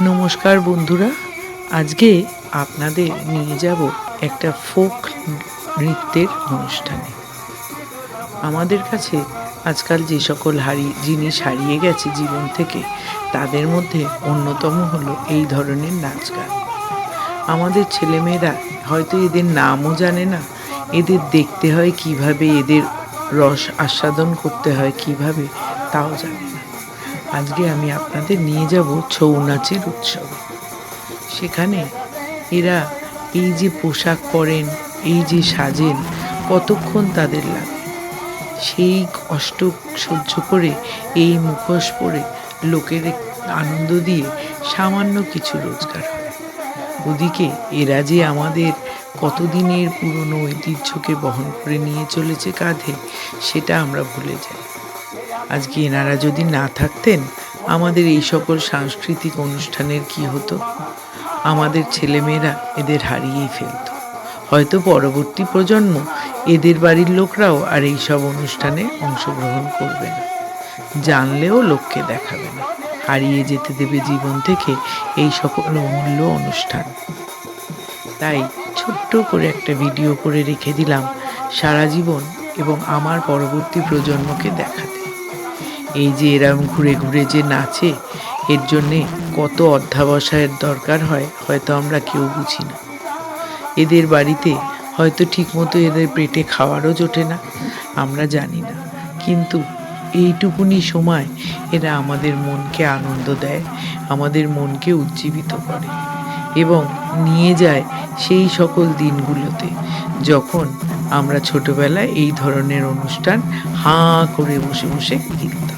নমস্কার বন্ধুরা, আজকে আপনাদের নিয়ে যাব একটা ফোক নৃত্যের অনুষ্ঠানে। আমাদের কাছে আজকাল যে সকল জিনিস হারিয়ে গেছে জীবন থেকে, তাদের মধ্যে অন্যতম হলো এই ধরনের নাচ গান। আমাদের ছেলেমেয়েরা হয়তো এদের নামও জানে না, এদের দেখতে হয় কিভাবে, এদের রস আস্বাদন করতে হয় কিভাবে, তাও জানে না। আজকে আমি আপনাদের নিয়ে যাব ছৌ নাচের উৎসবে। সেখানে এরা এই যে পোশাক পরেন, এই যে সাজেন, কতক্ষণ তাদের লাগে। সেই কষ্ট সহ্য করে এই মুখোশ পরে লোকের আনন্দ দিয়ে সামান্য কিছু রোজগার হয়। ওদিকে এরা যে আমাদের কতদিনের পুরনো ঐতিহ্যকে বহন করে নিয়ে চলেছে কাঁধে, সেটা আমরা ভুলে যাই। আজকে এনারা যদি না থাকতেন, আমাদের এই সকল সাংস্কৃতিক অনুষ্ঠানের কি হতো? আমাদের ছেলেমেয়েরা এদের হারিয়েই ফেলত। হয়তো পরবর্তী প্রজন্ম, এদের বাড়ির লোকরাও আর এই সব অনুষ্ঠানে অংশগ্রহণ করবে না, জানলেও লোককে দেখাবে না, হারিয়ে যেতে দেবে জীবন থেকে এই সকল অমূল্য অনুষ্ঠান। তাই ছোট্ট করে একটা ভিডিও করে রেখে দিলাম সারা জীবন এবং আমার পরবর্তী প্রজন্মকে দেখাতে। এই যে এরম ঘুরে ঘুরে যে নাচে, এর জন্যে কত অধ্যাবসায়ের দরকার হয় হয়তো আমরা কেউ বুঝি না। এদের বাড়িতে হয়তো ঠিকমতো এদের পেটে খাওয়ারও জোটে না, আমরা জানি না, কিন্তু এইটুকুনি সময় এরা আমাদের মনকে আনন্দ দেয়, আমাদের মনকে উজ্জীবিত করে এবং নিয়ে যায় সেই সকল দিনগুলোতে যখন আমরা ছোটবেলায় এই ধরনের অনুষ্ঠান হাঁ করে বসে বসে দেখতাম।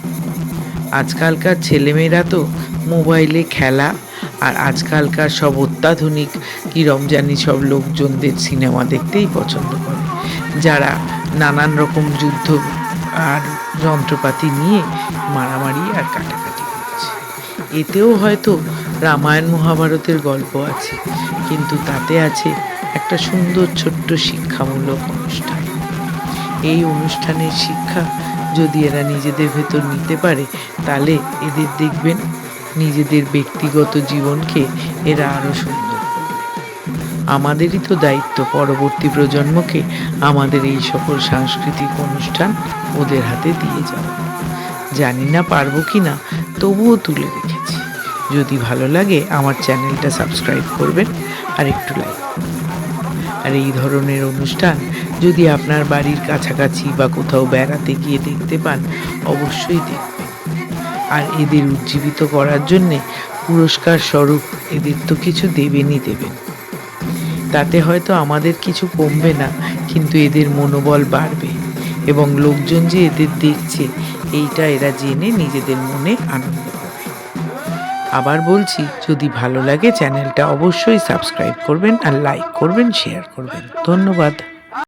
আজকালকার ছেলেমেয়েরা তো মোবাইলে খেলা আর আজকালকার সব অত্যাধুনিক রমজানি সব লোকজনদের সিনেমা দেখতেই পছন্দ করে, যারা নানান রকম যুদ্ধ আর যন্ত্রপাতি নিয়ে মারামারি আর কাটাকাটি করছে। এতেও হয়তো রামায়ণ মহাভারতের গল্প আছে, কিন্তু তাতে আছে একটা সুন্দর ছোট্ট শিক্ষামূলক অনুষ্ঠান। এই অনুষ্ঠানের শিক্ষা যদি এরা নিজেদের ভেতর নিতে পারে, তাহলে এদের দেখবেন নিজেদের ব্যক্তিগত জীবনকে এরা আরও সুন্দর করবে। আমাদেরই তো দায়িত্ব পরবর্তী প্রজন্মকে আমাদের এই সকল সাংস্কৃতিক অনুষ্ঠান ওদের হাতে দিয়ে যাওয়া। জানি না পারবো কি না, তবুও তুলে রেখেছি। যদি ভালো লাগে আমার চ্যানেলটা সাবস্ক্রাইব করবেন আর একটু লাইক করবেন। আর এই ধরনের অনুষ্ঠান যদি আপনার বাড়ির কাছাকাছি বা কোথাও বেড়াতে গিয়ে দেখতে পান, অবশ্যই দেখবেন। আর এদের উজ্জীবিত করার জন্যে পুরস্কার স্বরূপ এদের তো কিছু দেবেনই দেবেন। তাতে হয়তো আমাদের কিছু কমবে না, কিন্তু এদের মনোবল বাড়বে এবং লোকজন যে এদের দেখছে এইটা এরা জেনে নিজেদের মনে আনন্দ পাবে। আবার বলছি, যদি ভালো লাগে চ্যানেলটা অবশ্যই সাবস্ক্রাইব করবেন আর লাইক করবেন, শেয়ার করবেন। ধন্যবাদ।